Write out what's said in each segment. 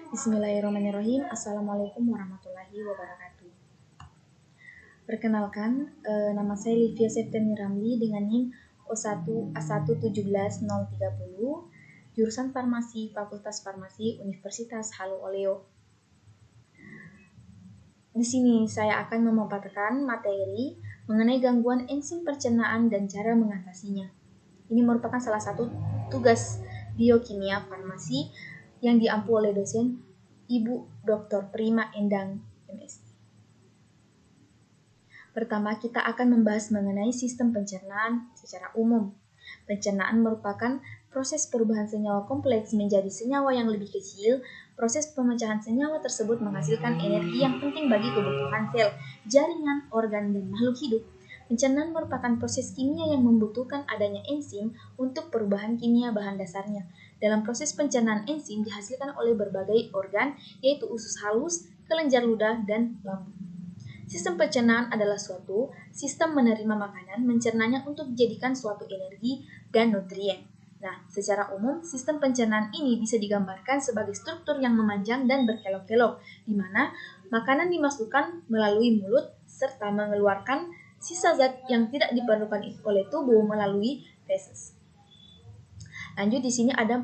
Bismillahirrahmanirrahim. Assalamualaikum warahmatullahi wabarakatuh. Perkenalkan, nama saya Livia Septiani Ramli dengan NIM O1A117030, jurusan Farmasi, Fakultas Farmasi, Universitas Halu Oleo. Di sini saya akan memaparkan materi mengenai gangguan enzim pencernaan dan cara mengatasinya. Ini merupakan salah satu tugas biokimia farmasi yang diampu oleh dosen Ibu Dr. Prima Endang, MS. Pertama, kita akan membahas mengenai sistem pencernaan secara umum. Pencernaan merupakan proses perubahan senyawa kompleks menjadi senyawa yang lebih kecil. Proses pemecahan senyawa tersebut menghasilkan energi yang penting bagi kebutuhan sel, jaringan, organ, dan makhluk hidup. Pencernaan merupakan proses kimia yang membutuhkan adanya enzim untuk perubahan kimia bahan dasarnya. Dalam proses pencernaan, enzim dihasilkan oleh berbagai organ, yaitu usus halus, kelenjar ludah, dan lambung. Sistem pencernaan adalah suatu sistem menerima makanan, mencernanya untuk dijadikan suatu energi dan nutrien. Nah, secara umum, sistem pencernaan ini bisa digambarkan sebagai struktur yang memanjang dan berkelok-kelok, di mana makanan dimasukkan melalui mulut serta mengeluarkan sisa zat yang tidak diperlukan oleh tubuh melalui feses. Lanjut, di sini ada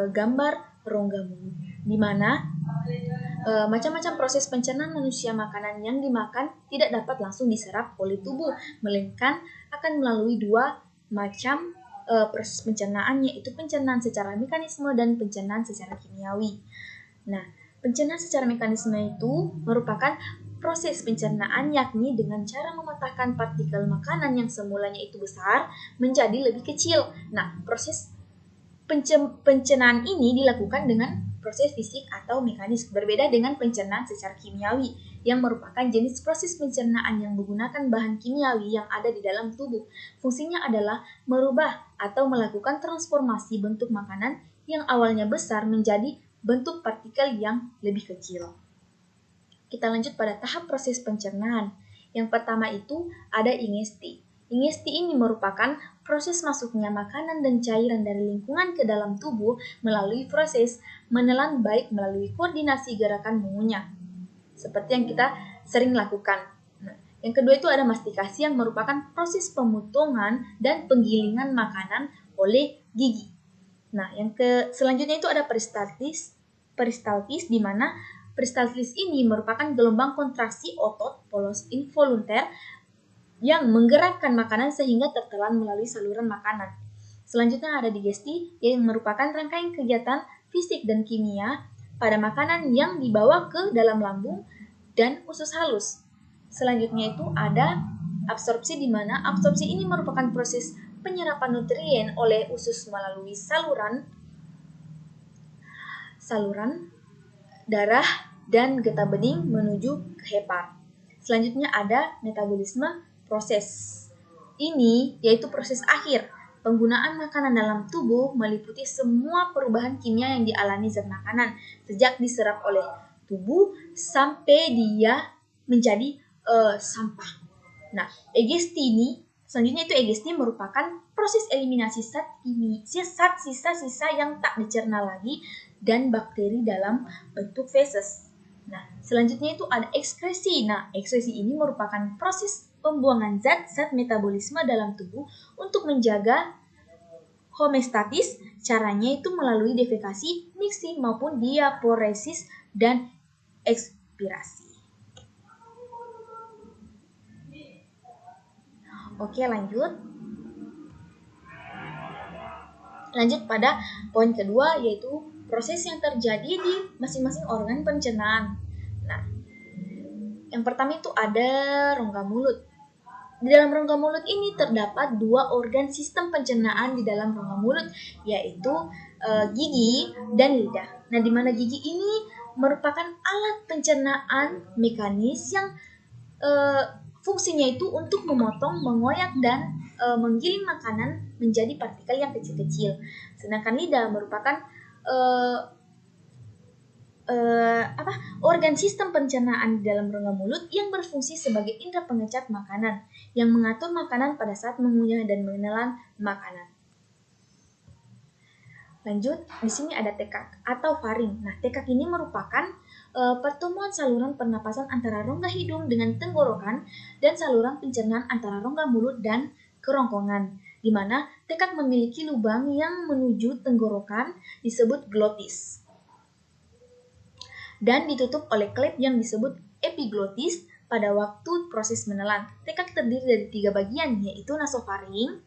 gambar rongga mulut, di mana macam-macam proses pencernaan manusia. Makanan yang dimakan tidak dapat langsung diserap oleh tubuh, melainkan akan melalui dua macam proses pencernaan, yaitu pencernaan secara mekanisme dan pencernaan secara kimiawi. Nah, pencernaan secara mekanisme itu merupakan proses pencernaan, yakni dengan cara mematahkan partikel makanan yang semulanya itu besar menjadi lebih kecil. Nah, proses pencernaan ini dilakukan dengan proses fisik atau mekanis, berbeda dengan pencernaan secara kimiawi yang merupakan jenis proses pencernaan yang menggunakan bahan kimiawi yang ada di dalam tubuh. Fungsinya adalah merubah atau melakukan transformasi bentuk makanan yang awalnya besar menjadi bentuk partikel yang lebih kecil. Kita lanjut pada tahap proses pencernaan. Yang pertama itu ada ingesti. Ingesti ini merupakan proses masuknya makanan dan cairan dari lingkungan ke dalam tubuh melalui proses menelan, baik melalui koordinasi gerakan mengunyah, seperti yang kita sering lakukan. Nah, yang kedua itu ada mastikasi, yang merupakan proses pemotongan dan penggilingan makanan oleh gigi. Nah, selanjutnya itu ada peristaltis, di mana peristaltis ini merupakan gelombang kontraksi otot polos involunter yang menggerakkan makanan sehingga tertelan melalui saluran makanan. Selanjutnya ada digesti, yang merupakan rangkaian kegiatan fisik dan kimia pada makanan yang dibawa ke dalam lambung dan usus halus. Selanjutnya itu ada absorpsi, di mana absorpsi ini merupakan proses penyerapan nutrien oleh usus melalui saluran darah dan getah bening menuju ke hepar. Selanjutnya ada metabolisme. Proses ini yaitu proses akhir penggunaan makanan dalam tubuh, meliputi semua perubahan kimia yang dialami zat makanan sejak diserap oleh tubuh sampai dia menjadi sampah. Nah, selanjutnya itu egesti merupakan proses eliminasi sisa-sisa yang tak dicerna lagi dan bakteri dalam bentuk feses. Nah, selanjutnya itu ada ekskresi. Nah, ekskresi ini merupakan proses pembuangan zat-zat metabolisme dalam tubuh untuk menjaga homeostatis. Caranya itu melalui defekasi, mixing, maupun diaporesis dan ekspirasi. Oke, lanjut pada poin kedua, yaitu proses yang terjadi di masing-masing organ pencernaan. Nah, yang pertama itu ada rongga mulut. Di dalam rongga mulut ini terdapat dua organ sistem pencernaan di dalam rongga mulut, yaitu gigi dan lidah. Nah, di mana gigi ini merupakan alat pencernaan mekanis yang fungsinya itu untuk memotong, mengoyak, dan menggiling makanan menjadi partikel yang kecil-kecil. Sedangkan lidah merupakan organ sistem pencernaan di dalam rongga mulut yang berfungsi sebagai indera pengecat makanan, yang mengatur makanan pada saat mengunyah dan menelan makanan. Lanjut, di sini ada tekak atau faring. Nah, tekak ini merupakan pertemuan saluran pernapasan antara rongga hidung dengan tenggorokan dan saluran pencernaan antara rongga mulut dan kerongkongan, di mana tekak memiliki lubang yang menuju tenggorokan disebut glotis dan ditutup oleh klep yang disebut epiglotis pada waktu proses menelan. Tekak terdiri dari 3 bagian, yaitu nasofaring,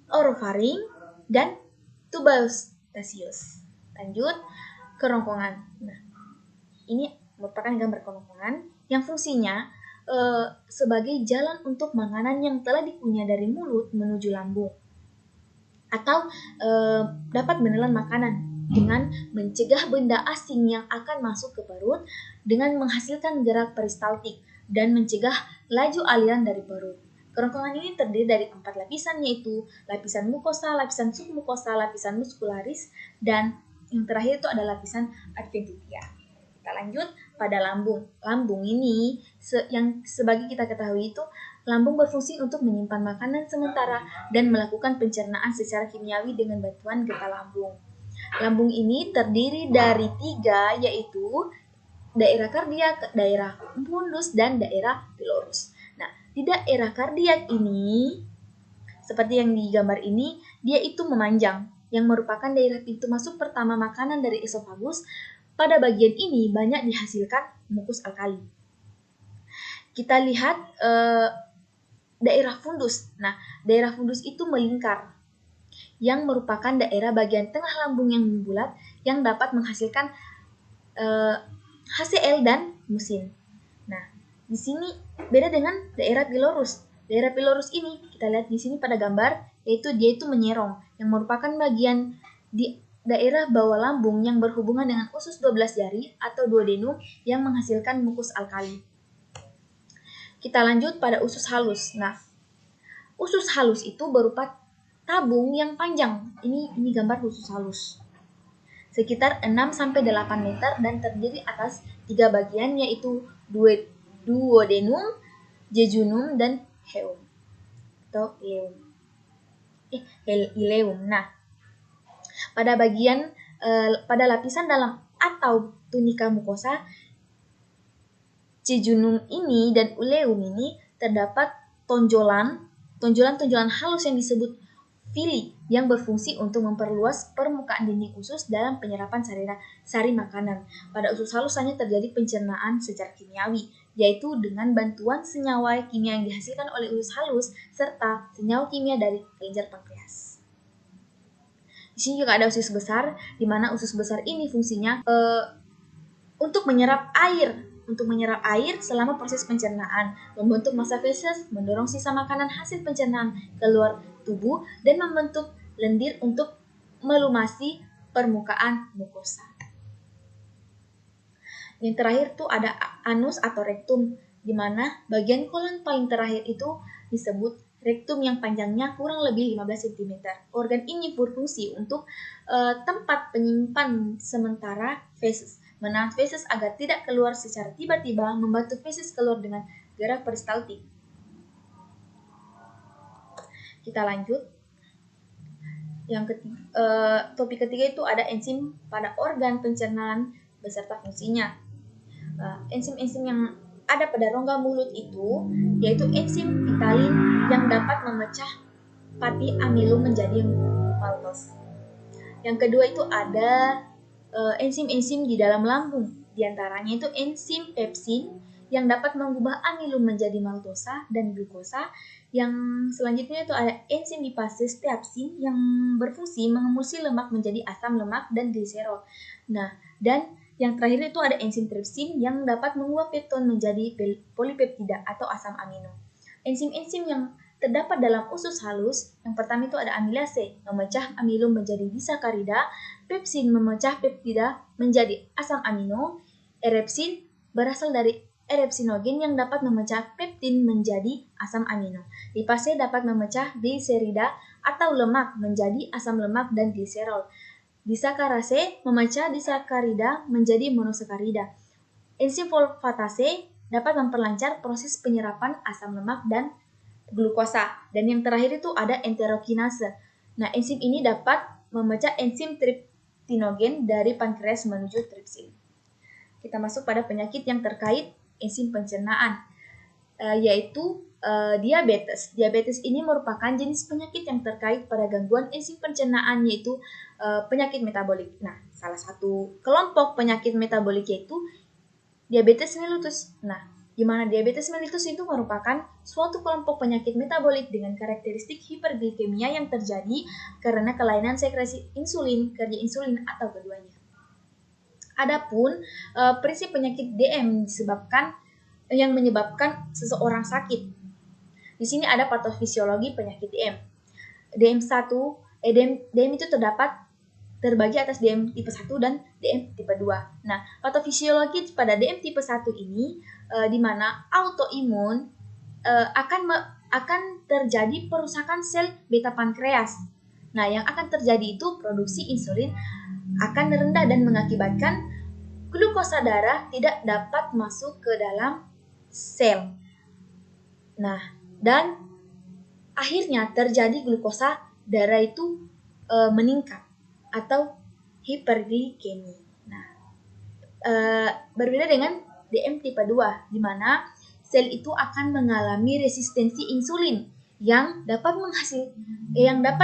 orofaring, dan tuberosius. Lanjut, kerongkongan. Nah, ini merupakan gambar kerongkongan yang fungsinya sebagai jalan untuk makanan yang telah dikunyah dari mulut menuju lambung, atau dapat menelan makanan dengan mencegah benda asing yang akan masuk ke perut dengan menghasilkan gerak peristaltik dan mencegah laju aliran dari perut. Kerongkongan ini terdiri dari 4 lapisan, yaitu lapisan mukosa, lapisan submukosa, lapisan muskularis, dan yang terakhir itu ada lapisan adventitia. Kita lanjut pada lambung. Lambung ini yang sebagai kita ketahui itu, lambung berfungsi untuk menyimpan makanan sementara dan melakukan pencernaan secara kimiawi dengan bantuan getah lambung. Lambung ini terdiri dari 3, yaitu daerah kardiak, daerah fundus, dan daerah pilorus. Nah, di daerah kardiak ini, seperti yang digambar ini, dia itu memanjang, yang merupakan daerah pintu masuk pertama makanan dari esofagus. Pada bagian ini banyak dihasilkan mukus alkali. Kita lihat daerah fundus. Nah, daerah fundus itu melingkar, yang merupakan daerah bagian tengah lambung yang bulat yang dapat menghasilkan HCl dan musin. Nah, di sini beda dengan daerah pilorus. Daerah pilorus ini kita lihat di sini pada gambar, yaitu dia itu menyerong, yang merupakan bagian di daerah bawah lambung yang berhubungan dengan usus 12 jari atau duodenum yang menghasilkan mukus alkali. Kita lanjut pada usus halus. Nah, usus halus itu berupa tabung yang panjang. Ini gambar usus halus. Sekitar 6-8 meter dan terdiri atas 3 bagian, yaitu duodenum, jejunum, dan heum atau ileum. Nah, pada lapisan dalam atau tunika mukosa jejunum ini dan ileum ini terdapat tonjolan halus yang disebut villi yang berfungsi untuk memperluas permukaan dinding usus dalam penyerapan sari makanan. Pada usus halus hanya terjadi pencernaan secara kimiawi, yaitu dengan bantuan senyawa kimia yang dihasilkan oleh usus halus serta senyawa kimia dari kelenjar pankreas. Di sini juga ada usus besar, di mana usus besar ini fungsinya untuk menyerap air selama proses pencernaan, membentuk massa feses, mendorong sisa makanan hasil pencernaan keluar tubuh, dan membentuk lendir untuk melumasi permukaan mukosa. Yang terakhir tuh ada anus atau rektum, di mana bagian kolon paling terakhir itu disebut rektum yang panjangnya kurang lebih 15 cm. Organ ini berfungsi untuk tempat penyimpan sementara feses, menahan feses agar tidak keluar secara tiba-tiba, membantu feses keluar dengan gerak peristaltik. Kita lanjut. Topik ketiga itu ada enzim pada organ pencernaan beserta fungsinya. Enzim-enzim yang ada pada rongga mulut itu yaitu enzim vitalin yang dapat memecah pati amilum menjadi maltose. Yang kedua itu ada enzim-enzim di dalam lambung. Di antaranya itu enzim pepsin yang dapat mengubah amilum menjadi maltosa dan glukosa. Yang selanjutnya itu ada enzim lipase steapsin yang berfungsi mengemulsi lemak menjadi asam lemak dan gliserol. Nah, dan yang terakhir itu ada enzim tripsin yang dapat mengubah pepton menjadi polipeptida atau asam amino. Enzim-enzim yang terdapat dalam usus halus, yang pertama itu ada amilase, memecah amilum menjadi disakarida, pepsin memecah peptida menjadi asam amino, erepsin berasal dari erepsinogen yang dapat memecah peptin menjadi asam amino. Lipase dapat memecah gliserida atau lemak menjadi asam lemak dan gliserol. Disakarase memecah disakarida menjadi monosakarida. Enzim fosfatase dapat memperlancar proses penyerapan asam lemak dan glukosa. Dan yang terakhir itu ada enterokinase. Nah, enzim ini dapat memecah enzim triptinogen dari pankreas menuju tripsin. Kita masuk pada penyakit yang terkait enzim pencernaan, yaitu diabetes. Diabetes ini merupakan jenis penyakit yang terkait pada gangguan enzim pencernaan, yaitu penyakit metabolik. Nah, salah satu kelompok penyakit metabolik yaitu diabetes mellitus. Nah, di mana diabetes mellitus itu merupakan suatu kelompok penyakit metabolik dengan karakteristik hiperglikemia yang terjadi karena kelainan sekresi insulin, kerja insulin, atau keduanya. Adapun prinsip penyakit DM yang menyebabkan seseorang sakit. Di sini ada patofisiologi penyakit DM. DM itu terbagi atas DM tipe 1 dan DM tipe 2. Nah, patofisiologi pada DM tipe 1 ini di mana autoimun akan terjadi perusakan sel beta pankreas. Nah, yang akan terjadi itu produksi insulin akan rendah dan mengakibatkan glukosa darah tidak dapat masuk ke dalam sel. Nah, dan akhirnya terjadi glukosa darah itu meningkat atau hiperglikemi. Nah, berbeda dengan DM tipe 2 di mana sel itu akan mengalami resistensi insulin yang dapat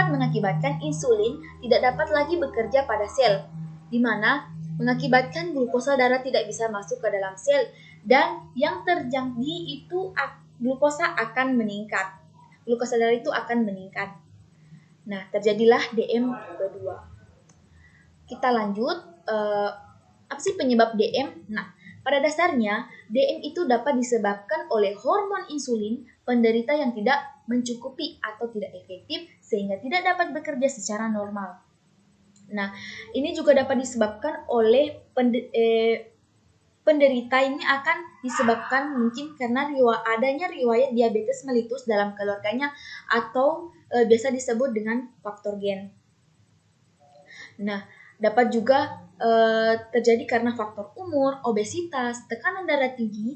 mengakibatkan insulin tidak dapat lagi bekerja pada sel, di mana mengakibatkan glukosa darah tidak bisa masuk ke dalam sel, dan yang terjadi itu glukosa akan meningkat. Glukosa darah itu akan meningkat. Nah, terjadilah DM tipe 2. Kita lanjut, apa sih penyebab DM? Nah, pada dasarnya DM itu dapat disebabkan oleh hormon insulin penderita yang tidak mencukupi atau tidak efektif sehingga tidak dapat bekerja secara normal. Nah, ini juga dapat disebabkan oleh penderita ini akan disebabkan mungkin karena adanya riwayat diabetes mellitus dalam keluarganya atau biasa disebut dengan faktor gen. Nah, dapat juga terjadi karena faktor umur, obesitas, tekanan darah tinggi,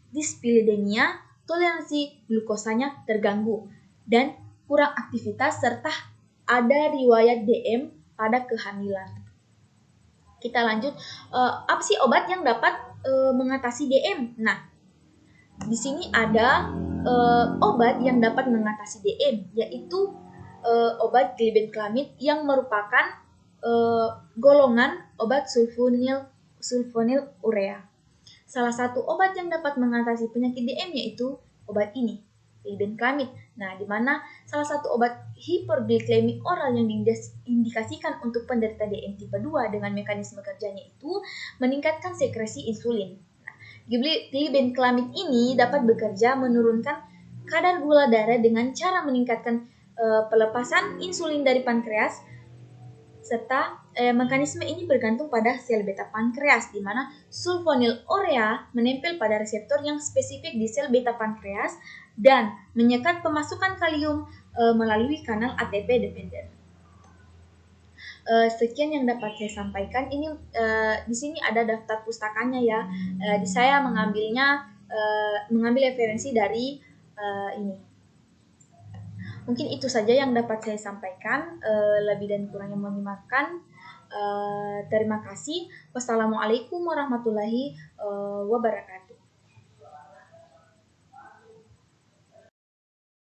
dislipidemia, toleransi glukosanya terganggu, dan kurang aktivitas serta ada riwayat DM pada kehamilan. Kita lanjut, apa sih obat yang dapat mengatasi DM? Nah, di sini ada obat yang dapat mengatasi DM, yaitu obat glibenclamid yang merupakan golongan obat sulfonyl urea. Salah satu obat yang dapat mengatasi penyakit DM yaitu obat ini, glibenclamid. Nah, di mana salah satu obat hiperglikemik oral yang diindikasikan untuk penderita DM tipe 2 dengan mekanisme kerjanya itu meningkatkan sekresi insulin. Nah, glibenclamid ini dapat bekerja menurunkan kadar gula darah dengan cara meningkatkan pelepasan insulin dari pankreas, serta mekanisme ini bergantung pada sel beta pankreas, di mana sulfonyl urea menempel pada reseptor yang spesifik di sel beta pankreas dan menyekat pemasukan kalium melalui kanal ATP dependen. Sekian yang dapat saya sampaikan. Ini di sini ada daftar pustakanya ya. Saya mengambil referensi dari ini. Mungkin itu saja yang dapat saya sampaikan. Lebih dan kurangnya mohon dimaafkan. Terima kasih. Wassalamualaikum warahmatullahi wabarakatuh.